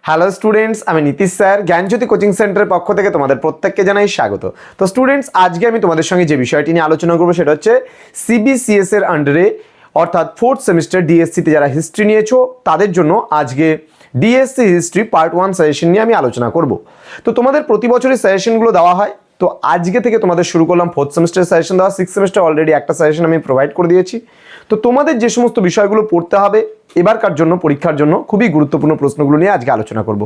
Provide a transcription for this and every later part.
Hello students, আমি Nitish sir জ্ঞানজ্যোতি coaching সেন্টারের পক্ষ থেকে তোমাদের প্রত্যেককে জানাই স্বাগত। তো স্টুডেন্টস, আজকে আমি তোমাদের সঙ্গে যে বিষয়টি নিয়ে আলোচনা করবো সেটা হচ্ছে সিবিসিএস এর আন্ডারে অর্থাৎ ফোর্থ সেমিস্টার ডিএসসিতে যারা হিস্ট্রি নিয়েছো তাদের জন্য আজকে ডিএসসি হিস্ট্রি পার্ট 1 সাজেশন নিয়ে আমি আলোচনা করব। তো তোমাদের প্রতি বছরই সাজেশনগুলো দেওয়া হয়, তো আজকে থেকে তোমাদের শুরু করলাম ফোর্থ সেমিস্টার সাজেশন দেওয়া। সিক্স সেমিস্টার অলরেডি একটা সাজেশন আমি প্রোভাইড করে দিয়েছি। তো তোমাদের যে সমস্ত বিষয়গুলো পড়তে হবে এবারকার জন্য পরীক্ষার জন্য খুবই গুরুত্বপূর্ণ প্রশ্নগুলো নিয়ে আজকে আলোচনা করব।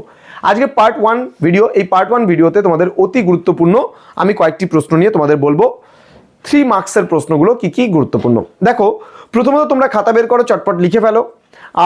আজকে পার্ট 1 ভিডিও, এই পার্ট 1 ভিডিওতে তোমাদের অতি গুরুত্বপূর্ণ আমি কয়েকটি প্রশ্ন নিয়ে তোমাদের বলবো 3 মার্কসের প্রশ্নগুলো কি কি গুরুত্বপূর্ণ। দেখো, প্রথমত তোমরা খাতা বের করো, চটপট লিখে ফেলো।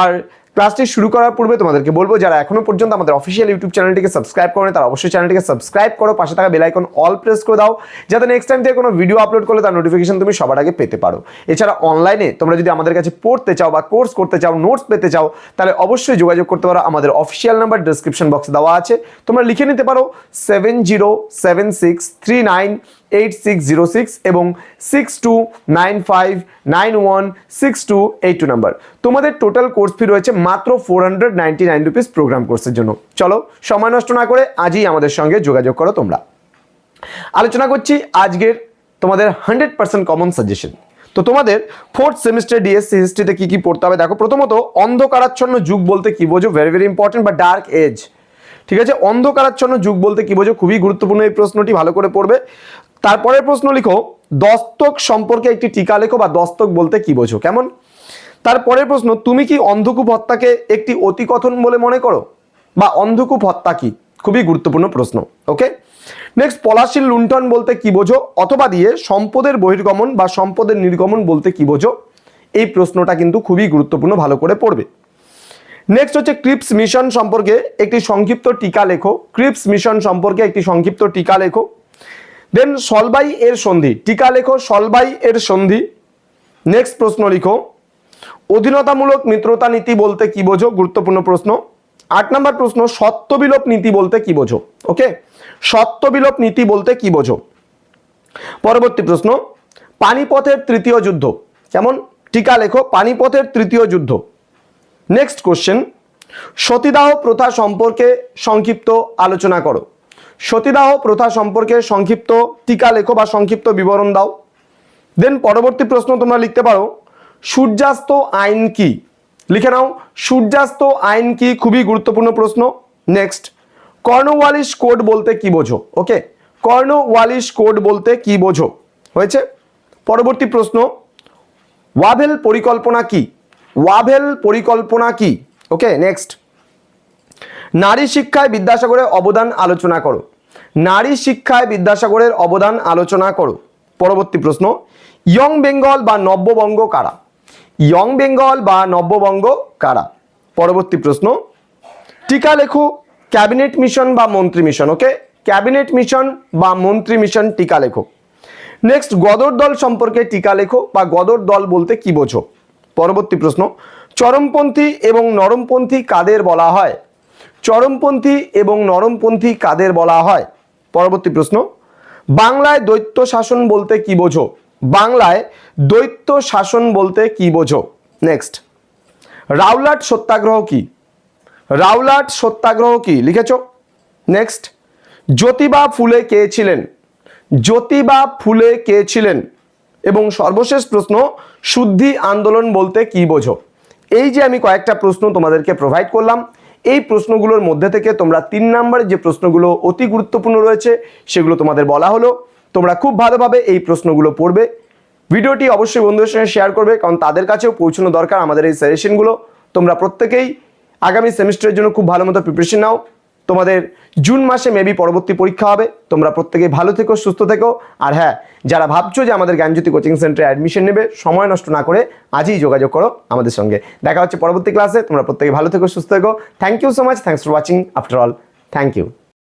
আর ক্লাসটি শুরু করার পূর্বে তোমাদেরকে বলবো, যারা এখনো পর্যন্ত আমাদের অফিসিয়াল ইউটিউব চ্যানেলটিকে সাবস্ক্রাইব করেন তারা অবশ্যই চ্যানেলটিকে সাবস্ক্রাইব করো, পাশে থাকা বেল আইকন অল প্রেস করে দাও, যাতে নেক্সট টাইম থেকে কোনো ভিডিও আপলোড করলে তার নোটিফিকেশন তুমি সবার আগে পেতে পারো। এছাড়া অনলাইনে তোমরা যদি আমাদের কাছে পড়তে চাও বা কোর্স করতে চাও, নোটস পেতে চাও, তাহলে অবশ্যই যোগাযোগ করতে পারো। আমাদের অফিসিয়াল নাম্বার ডেসক্রিপশন বক্সে দেওয়া আছে, তোমরা লিখে নিতে পারো 7076398606 এবং 6295916282 নাম্বার। তোমাদের টোটাল কোর্স ফি রয়েছে মাত্র 499 রুপিস প্রোগ্রাম কোর্সের জন্য। চলো সময় নষ্ট না করে আজই আমাদের সঙ্গে যোগাযোগ করো। তোমরা আলোচনা করছি আজকের তোমাদের 100% কমন সাজেশন। তো তোমাদের ফোর্থ সেমিস্টার ডিএসসি হিস্ট্রিতে কি কি পড়তে হবে দেখো। প্রথমত অন্ধকারাচ্ছন্ন যুগ বলতে কি বোঝো, ভেরি ভেরি ইম্পর্টেন্ট, বা ডার্ক এজ। ঠিক আছে, অন্ধকারাচ্ছন্ন যুগ বলতে কি বোঝো, খুবই গুরুত্বপূর্ণ এই প্রশ্নটি, ভালো করে পড়বে। তারপরের প্রশ্ন লিখো দস্তক সম্পর্কে একটি টিকা লেখো, বা দস্তক বলতে কি বোঝো। কেমন? তারপরের প্রশ্ন, তুমি কি অন্ধকূপ হত্যাকে একটি অতিকথন বলে মনে করো, বা অন্ধকূপ হত্যা কি, খুবই গুরুত্বপূর্ণ প্রশ্ন। ওকে, নেক্সট পলাশীর লুণ্ঠন বলতে কি বোঝো, অথবা দিয়ে সম্পদের বহির্গমন বা সম্পদের নির্গমন বলতে কি বোঝো। এই প্রশ্নটা কিন্তু খুবই গুরুত্বপূর্ণ, ভালো করে পড়বে। নেক্সট হচ্ছে ক্রিপস মিশন সম্পর্কে একটি সংক্ষিপ্ত টিকা লেখো, ক্রিপস মিশন সম্পর্কে একটি সংক্ষিপ্ত টিকা লেখো। দেন সলবাই এর সন্ধি, টিকা লেখো সলবাই এর সন্ধি। নেক্সট প্রশ্ন লিখো অধীনতামূলক মিত্রতা নীতি বলতে কি বোঝো, গুরুত্বপূর্ণ প্রশ্ন। 8 নম্বর প্রশ্ন সত্যবিলোপ নীতি বলতে কি বোঝো। ওকে, সত্যবিলোপ নীতি বলতে কি বোঝো। পরবর্তী প্রশ্ন পানিপথের তৃতীয় যুদ্ধ, কেমন, টিকা লেখো পানিপথের তৃতীয় যুদ্ধ। নেক্সট কোশ্চেন সতীদাহ প্রথা সম্পর্কে সংক্ষিপ্ত আলোচনা করো, সতীদাহ প্রথা সম্পর্কে সংক্ষিপ্ত টিকা লেখো বা সংক্ষিপ্ত বিবরণ দাও। দেন পরবর্তী প্রশ্ন তোমরা লিখতে পারো সূর্যাস্ত আইন কি, লিখে নাও সূর্যাস্ত আইন কি, খুবই গুরুত্বপূর্ণ প্রশ্ন। নেক্সট কর্নওয়ালিস কোড বলতে কি বোঝো। ওকে, কর্নওয়ালিস কোড বলতে কি বোঝো, হয়েছে। পরবর্তী প্রশ্ন ওয়াভেল পরিকল্পনা কি, ওয়াভেল পরিকল্পনা কি। ওকে, নেক্সট নারী শিক্ষায় বিদ্যাসাগরের অবদান আলোচনা করো, নারী শিক্ষায় বিদ্যাসাগরের অবদান আলোচনা করো। পরবর্তী প্রশ্ন ইয়ং বেঙ্গল বা নব্যবঙ্গ কারা, ইয়ং বেঙ্গল বা নব্যবঙ্গ কারা। পরবর্তী প্রশ্ন টিকা লেখো ক্যাবিনেট মিশন বা মন্ত্রী মিশন। ওকে, ক্যাবিনেট মিশন বা মন্ত্রী মিশন টিকা লেখো। নেক্সট গদর দল সম্পর্কে টিকা লেখো বা গদর দল বলতে কি বোঝো। পরবর্তী প্রশ্ন চরমপন্থী এবং নরমপন্থী কাদের বলা হয়, চরমপন্থী এবং নরমপন্থী কাদের বলা হয়। পরবর্তী প্রশ্ন বাংলায় দৈত্য শাসন বলতে কি বোঝো, বাংলায় দৈত্য শাসন বলতে কি বোঝো। নেক্সট রাওলাট সত্যাগ্রহ কি, রাওলাট সত্যাগ্রহ কি, লিখেছো। নেক্সট জ্যোতিবা ফুলে কে ছিলেন, জ্যোতিবা ফুলে কে ছিলেন। এবং সর্বশেষ প্রশ্ন শুদ্ধি আন্দোলন বলতে কি বোঝো। এই যে আমি কয়েকটা প্রশ্ন তোমাদেরকে প্রোভাইড করলাম, এই প্রশ্নগুলোর মধ্যে থেকে তোমরা 3 নম্বরের যে প্রশ্নগুলো অতি গুরুত্বপূর্ণ রয়েছে সেগুলো তোমাদের বলা হলো। তোমরা খুব ভালোভাবে এই প্রশ্নগুলো পড়বে। ভিডিওটি অবশ্যই বন্ধুদের সঙ্গে শেয়ার করবে, কারণ তাদের কাছেও পৌঁছানো দরকার আমাদের এই সাজেশনগুলো। তোমরা প্রত্যেকেই আগামী সেমিস্টারের জন্য খুব ভালো মতো প্রিপারেশন নাও। তোমাদের জুন মাসে মেবি পরবর্তী পরীক্ষা হবে। তোমরা প্রত্যেকেই ভালো থেকো, সুস্থ থেকো। আর হ্যাঁ, যারা ভাবছো যে আমাদের জ্ঞানজ্যোতি কোচিং সেন্টারে অ্যাডমিশন নেবে, সময় নষ্ট না করে আজই যোগাযোগ করো আমাদের সঙ্গে। দেখা হচ্ছে পরবর্তী ক্লাসে। তোমরা প্রত্যেকে ভালো থেকো, সুস্থ থেকো। Thank you so much, thanks for watching after all, thank you.